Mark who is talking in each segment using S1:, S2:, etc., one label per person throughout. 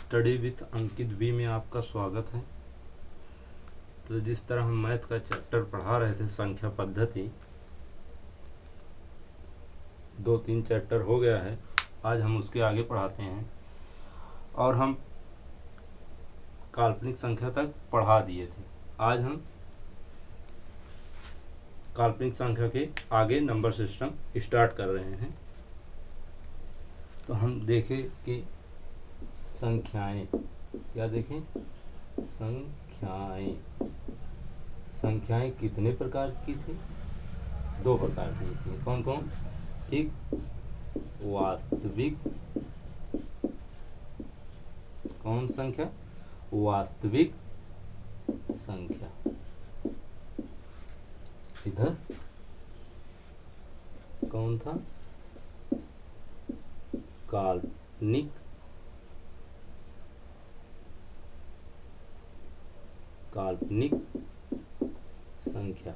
S1: Study with Ankit we में आपका स्वागत है। तो जिस तरह हम मैथ का चैप्टर पढ़ा रहे थे संख्या पद्धति, 2-3 चैप्टर हो गया है, आज हम उसके आगे पढ़ाते हैं और हम काल्पनिक संख्या तक पढ़ा दिए थे। आज हम काल्पनिक संख्या के आगे नंबर सिस्टम स्टार्ट कर रहे हैं। तो हम देखें कि संख्याएं, क्या देखें, संख्याएं कितने प्रकार की थी? 2 प्रकार की थी। कौन कौन? एक वास्तविक, कौन संख्या? वास्तविक संख्या। इधर कौन था? काल्पनिक संख्या।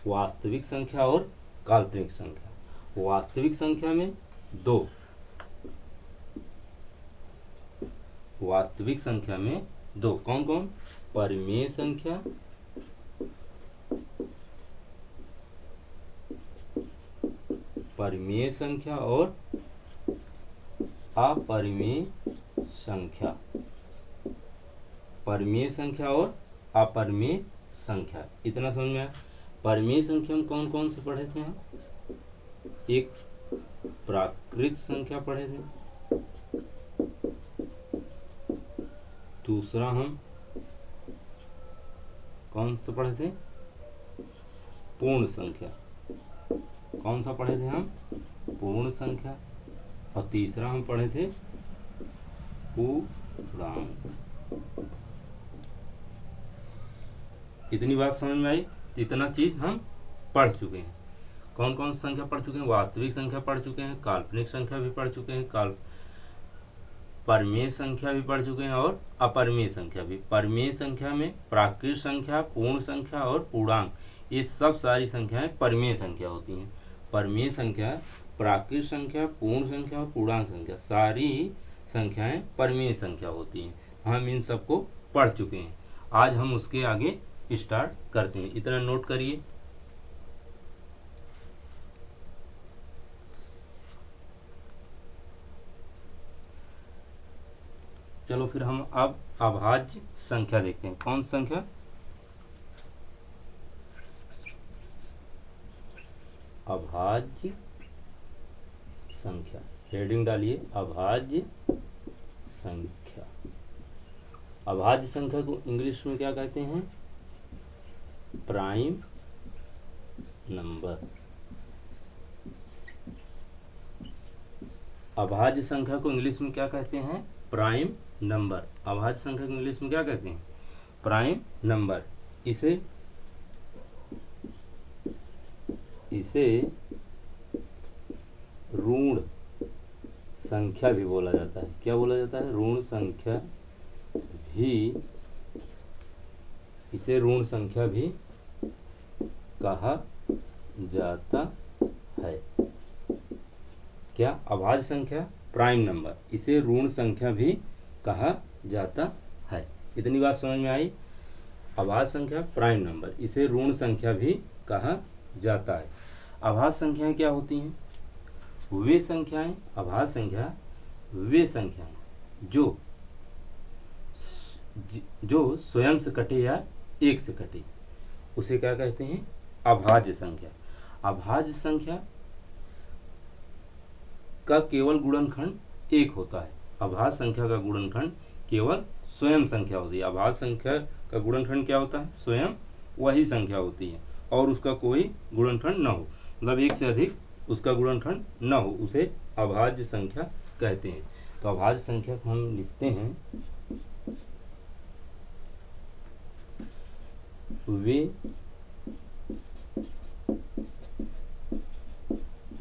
S1: वास्तविक संख्या और काल्पनिक संख्या। वास्तविक संख्या में 2, वास्तविक संख्या में 2 कौन कौन? परिमेय संख्या, परिमेय संख्या और अपरिमेय संख्या। परिमेय संख्या और अपरिमेय संख्या, इतना समझ में आया। परिमेय संख्या में कौन कौन से पढ़े थे हम? एक प्राकृत संख्या पढ़े थे, दूसरा हम कौन सा पढ़े थे? पूर्ण संख्या। कौन सा पढ़े थे हम? पूर्ण संख्या। और तीसरा हम पढ़े थे पूर्णांक। इतनी बात समझ में आई? इतना चीज हम पढ़ चुके हैं। कौन कौन सी संख्या पढ़ चुके हैं? वास्तविक संख्या पढ़ चुके हैं, काल्पनिक संख्या भी पढ़ चुके हैं, परिमेय संख्या भी पढ़ चुके हैं और अपरिमेय संख्या भी। परिमेय संख्या में प्राकृत संख्या, पूर्ण संख्या और पूर्णांक, ये सब सारी संख्याएं परिमेय संख्या होती हैं। परिमेय संख्या, प्राकृत संख्या, पूर्ण संख्या और पूर्णांक संख्या, सारी संख्याएं परिमेय संख्या होती हैं। हम इन सबको पढ़ चुके हैं। आज हम उसके आगे स्टार्ट करते हैं। इतना नोट करिए। चलो फिर हम अब अभाज्य संख्या देखते हैं। कौन संख्या? अभाज्य संख्या। हेडिंग डालिए, अभाज्य संख्या। अभाज्य संख्या को इंग्लिश में क्या कहते हैं? Prime number. अभाज्य संख्या को इंग्लिश में क्या कहते हैं? Prime number. अभाज्य संख्या को इंग्लिश में क्या कहते हैं? Prime number. इसे ऋण संख्या भी बोला जाता है। क्या बोला जाता है? ऋण संख्या भी। इसे ऋण संख्या भी कहा जाता है। क्या? अभाज्य संख्या प्राइम नंबर, इसे ऋण संख्या भी कहा जाता है। इतनी बात समझ में आई? अभाज्य संख्या प्राइम नंबर, इसे ऋण संख्या भी कहा जाता है। अभाज्य संख्याएं क्या होती हैं? वे संख्याएं, अभाज्य संख्या वे संख्याएं जो स्वयं से कटे या एक से कटे, उसे क्या कहते हैं? अभाज्य संख्या। अभाज्य संख्या का केवल गुणनखंड 1 होता है। अभाज्य संख्या का गुणनखंड केवल स्वयं संख्या होती है। अभाज्य संख्या का गुणनखंड क्या होता है? स्वयं वही संख्या होती है और उसका कोई गुणनखंड न हो, मतलब एक से अधिक उसका गुणनखंड न हो, उसे अभाज्य संख्या कहते हैं। तो अभाज्य संख्या को हम लिखते हैं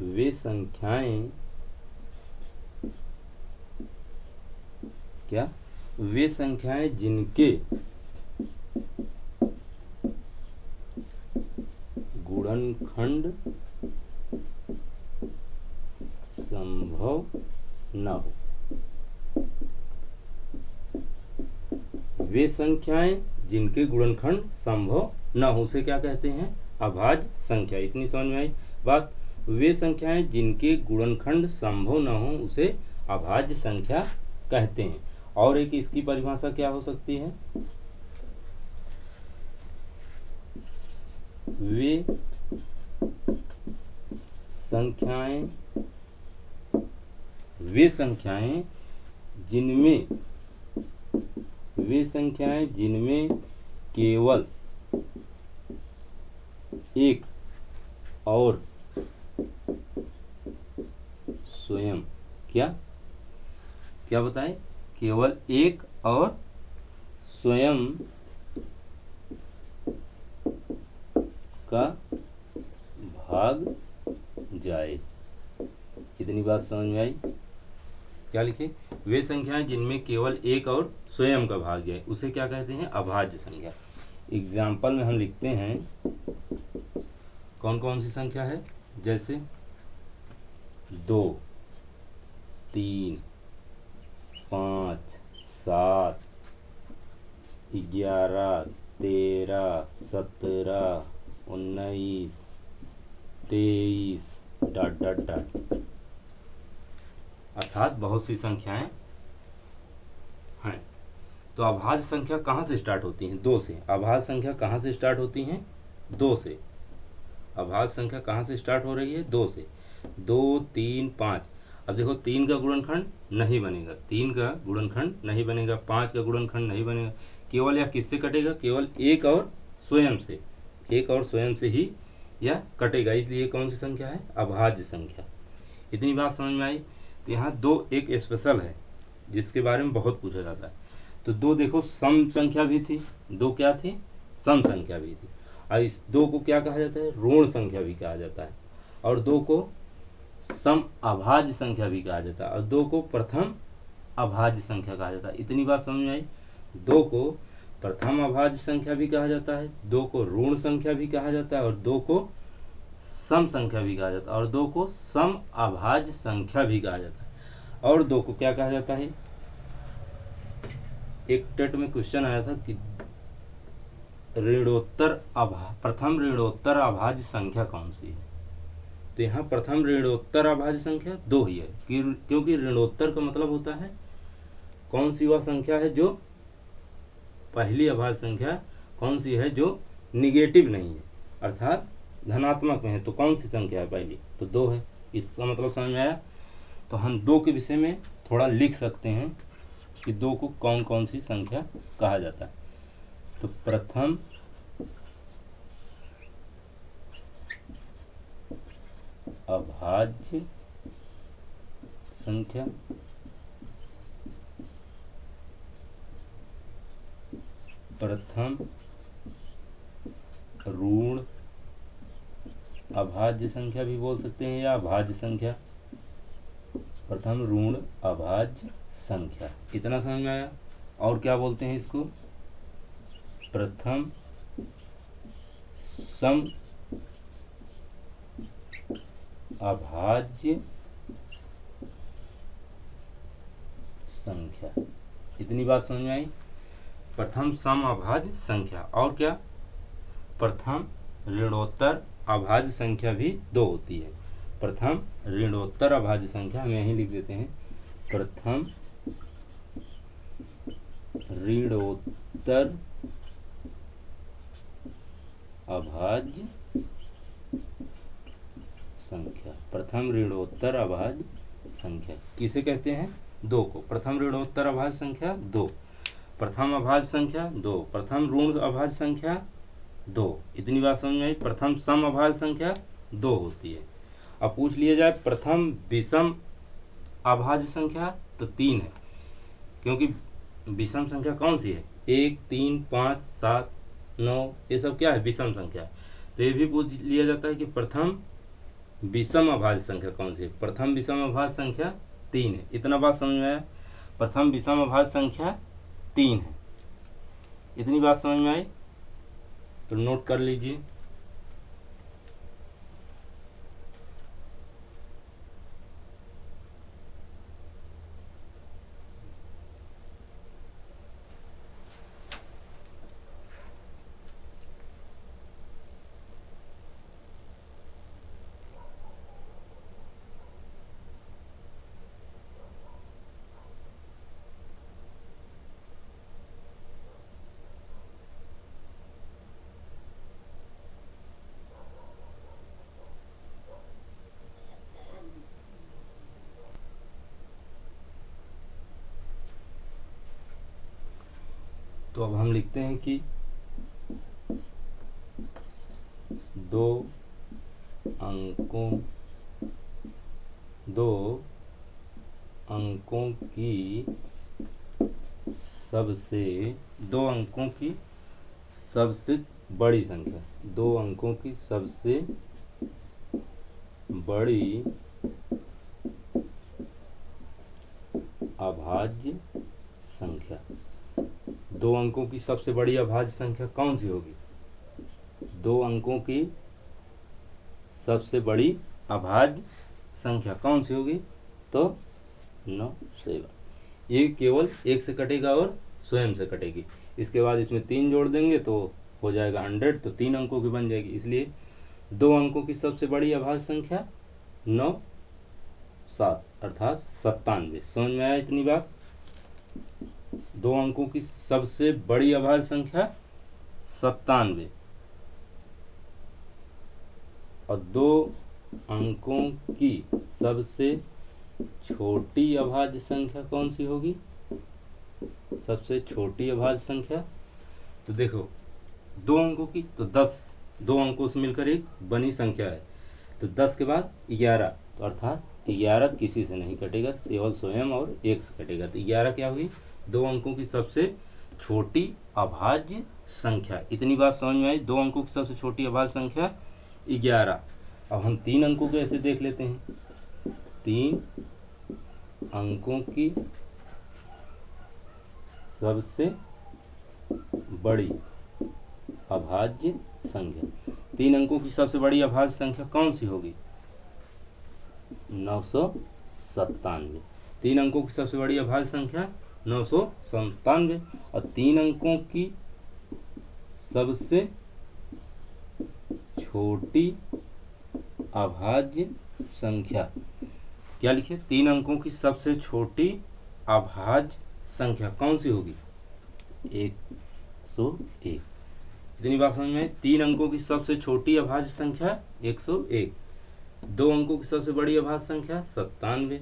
S1: वे संख्याएं, क्या? वे संख्याएं जिनके गुणनखंड संभव न हो। वे संख्याएं जिनके गुणनखंड संभव न हो उसे क्या कहते हैं? अभाज्य संख्या। इतनी समझ में आई बात। वे संख्याएं जिनके गुणनखंड संभव न हो उसे अभाज्य संख्या कहते हैं। और एक इसकी परिभाषा क्या हो सकती है? वे संख्याएं जिनमें केवल एक और स्वयं क्या बताएं? केवल एक और स्वयं का भाग जाए। इतनी बात समझ में आई? क्या लिखे? वे संख्याएं जिनमें केवल एक और स्वयं का भाग जाए उसे क्या कहते हैं? अभाज्य संख्या। एग्जाम्पल में हम लिखते हैं कौन कौन सी संख्या है, जैसे 2, 3, 5, 7, 11, 13, 17, 19, 23 ... अर्थात बहुत सी संख्याएं हैं। तो अभाज्य संख्या कहाँ से स्टार्ट होती हैं? 2 से। अभाज्य संख्या कहाँ से स्टार्ट होती हैं? 2 से। अभाज्य संख्या कहाँ से स्टार्ट हो रही है? 2 से। 2, 3, 5। अब देखो 3 का गुणनखंड नहीं बनेगा, 3 का गुणनखंड नहीं बनेगा, 5 का गुणनखंड नहीं बनेगा। केवल यह किससे कटेगा? केवल एक और स्वयं से। एक और स्वयं से ही यह कटेगा, इसलिए कौन सी संख्या है? अभाज्य संख्या। इतनी बात समझ में आई? तो यहाँ 2 एक स्पेशल है जिसके बारे में बहुत पूछा जाता है। तो 2 देखो सम संख्या भी थी। 2 क्या थी? सम संख्या भी थी। और इस 2 को क्या कहा जाता है? ऋण संख्या भी कहा जाता है। और 2 को सम अभाज्य संख्या भी कहा जाता है। और 2 को प्रथम अभाज्य संख्या कहा जाता है। इतनी बात समझ में आई? 2 को प्रथम अभाज्य संख्या भी कहा जाता है, 2 को ऋण संख्या भी कहा जाता है, और 2 को सम संख्या भी कहा जाता है, और 2 को सम अभाज्य संख्या भी कहा जाता है। और 2 को क्या कहा जाता है? एक टेट में क्वेश्चन आया था कि प्रथम ऋणोत्तर अभाज्य संख्या कौन सी है? तो यहाँ प्रथम ऋणोत्तर अभाज्य संख्या 2 ही है, क्योंकि ऋणोत्तर का मतलब होता है कौन सी वह संख्या है जो पहली अभाज्य संख्या कौन सी है जो निगेटिव नहीं है, अर्थात धनात्मक में है। तो कौन सी संख्या है पहली? तो 2 है। इसका मतलब समझ में आया? तो हम 2 के विषय में थोड़ा लिख सकते हैं कि 2 को कौन कौन सी संख्या कहा जाता है। तो प्रथम अभाज्य संख्या, प्रथम ऋण अभाज्य संख्या भी बोल सकते हैं, या अभाज्य संख्या, प्रथम ऋण अभाज्य संख्या। इतना समझ में आया? और क्या बोलते हैं इसको? प्रथम सम अभाज्य संख्या। इतनी बात समझ में आई? प्रथम सम अभाज्य संख्या। और क्या? प्रथम ऋणोत्तर अभाज्य संख्या भी 2 होती है। प्रथम ऋणोत्तर अभाज्य संख्या हम यहीं लिख देते हैं, प्रथम ऋणोत्तर अभाज्य संख्या। प्रथम ऋणोत्तर अभाज्य संख्या किसे कहते हैं? 2 को। प्रथम ऋणोत्तर अभाज्य संख्या 2, प्रथम अभाज्य संख्या 2, प्रथम ऋण अभाज्य संख्या 2। इतनी बात समझ में आई? प्रथम सम अभाज्य संख्या 2 होती है। अब पूछ लिया जाए प्रथम विषम अभाज्य संख्या, तो 3 है, क्योंकि विषम संख्या कौन सी है? 1, 3, 5, 7, 9, ये सब क्या है? विषम संख्या। तो ये भी पूछ लिया जाता है कि प्रथम विषम अभाज्य संख्या कौन सी है? प्रथम विषम अभाज्य संख्या 3 है। इतना बात समझ में आया? प्रथम विषम अभाज्य संख्या 3 है। इतनी बात समझ में आई? तो नोट कर लीजिए। तो अब हम लिखते हैं कि दो अंकों की सबसे बड़ी संख्या, दो अंकों की सबसे बड़ी अभाज्य संख्या। दो अंकों की सबसे बड़ी अभाज्य संख्या कौन सी होगी? दो अंकों की सबसे बड़ी अभाज्य संख्या कौन सी होगी? तो 9 7। ये केवल एक से कटेगा और स्वयं से कटेगी। इसके बाद इसमें 3 जोड़ देंगे तो हो जाएगा 100, तो 3 अंकों की बन जाएगी। इसलिए दो अंकों की सबसे बड़ी अभाज्य संख्या 9 7 अर्थात 97। समझ में आया इतनी बात? दो अंकों की सबसे बड़ी अभाज्य संख्या 97 और दो अंकों की सबसे छोटी अभाज्य संख्या कौन सी होगी? सबसे छोटी अभाज्य संख्या, तो देखो दो अंकों की, तो 10 दो अंकों से मिलकर एक बनी संख्या है, तो 10 के बाद 11, तो अर्थात 11 किसी से नहीं कटेगा, केवल स्वयं और एक से कटेगा। तो 11 क्या हुई? दो अंकों की सबसे छोटी अभाज्य संख्या। इतनी बात समझ में आई? दो अंकों की सबसे छोटी अभाज्य संख्या 11। अब हम 3 अंकों को ऐसे देख लेते हैं। 3 अंकों की सबसे बड़ी अभाज्य संख्या। 3 अंकों की सबसे बड़ी अभाज्य संख्या कौन सी होगी? 997। 3 अंकों की सबसे बड़ी अभाज्य संख्या 997 और 3 अंकों की सबसे छोटी अभाज्य संख्या क्या लिखे? 3 अंकों की सबसे छोटी अभाज्य संख्या कौन सी होगी? 101। इतनी बात समझ में? 3 अंकों की सबसे छोटी अभाज्य संख्या 101, दो अंकों की सबसे बड़ी अभाज्य संख्या 97,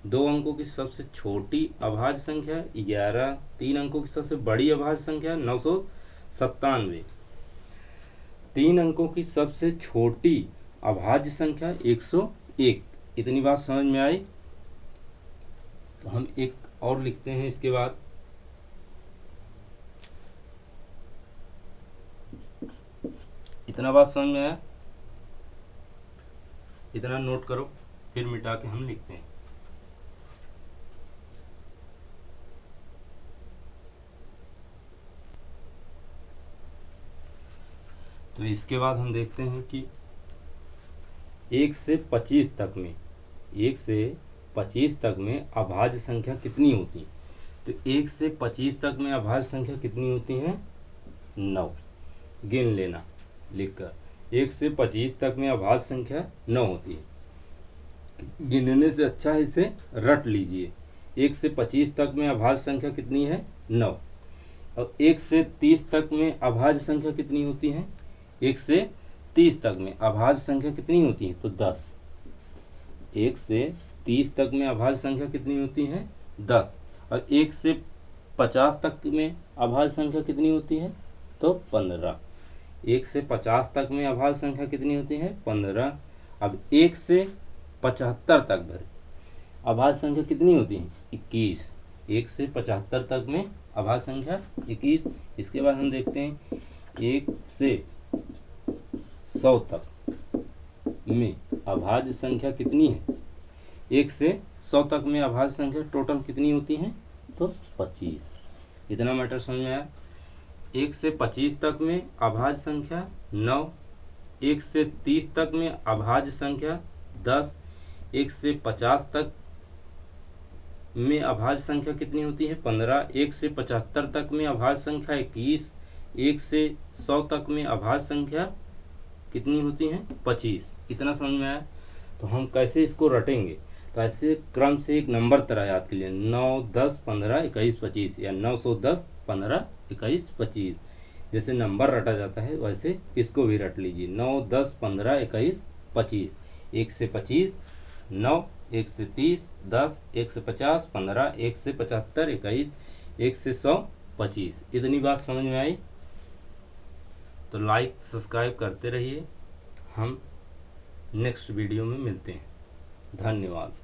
S1: दो अंकों की सबसे छोटी अभाज्य संख्या 11, 3 अंकों की सबसे बड़ी अभाज्य संख्या 997, 3 अंकों की सबसे छोटी अभाज्य संख्या 101। इतनी बात समझ में आई? तो हम एक और लिखते हैं इसके बाद। इतना बात समझ में आया? इतना नोट करो, फिर मिटा के हम लिखते हैं। तो इसके बाद हम देखते हैं कि 1 से 25 तक में, 1 से 25 तक में अभाज्य संख्या कितनी होती है? तो 1 से 25 तक में अभाज्य संख्या कितनी होती है? 9। गिन लेना लिखकर। 1 से 25 तक में अभाज्य संख्या 9 होती है। गिनने से अच्छा है इसे रट लीजिए। 1 से 25 तक में अभाज्य संख्या कितनी है? 9। और 1 से 30 तक में अभाज्य संख्या कितनी होती है? 1 से 30 तक में अभाज्य संख्या कितनी होती है? तो 10। 1 से 30 तक में अभाज्य संख्या कितनी होती है? 10। और 1 से 50 तक में अभाज्य संख्या कितनी होती है? तो 15। 1 से 50 तक में अभाज्य संख्या कितनी होती है? 15। अब 1 से 75 तक भरे अभाज्य संख्या कितनी होती है? 21। 1 से 75 तक में अभाज्य संख्या 21। इसके बाद हम देखते हैं 1 से 100 तक में अभाज्य संख्या कितनी है? 1 से 100 तक में अभाज्य संख्या टोटल कितनी होती है? तो 25। इतना मैटर समझ में आया? 1 से 25 तक में अभाज्य संख्या 9, 1 से 30 तक में अभाज्य संख्या 10, 1 से 50 तक में अभाज्य संख्या कितनी होती है? 15, 1 से 75 तक में अभाज्य संख्या 21, 1 से 100 तक में अभाज्य संख्या कितनी होती है? 25। इतना समझ में आया? तो हम कैसे इसको रटेंगे? तो ऐसे क्रम से एक नंबर तरह याद के लिए 9, 10, 15, 21, 25 या 910, 15, 21, 25 जैसे नंबर रटा जाता है वैसे इसको भी रट लीजिए। 9, 10, 15, 21, 25। 1 से 25 9, 1 से 30 10, 1 से 50 15, 1 से 75 21, 1 से 100 25। इतनी बात समझ में आई तो लाइक सब्सक्राइब करते रहिए। हम नेक्स्ट वीडियो में मिलते हैं। धन्यवाद।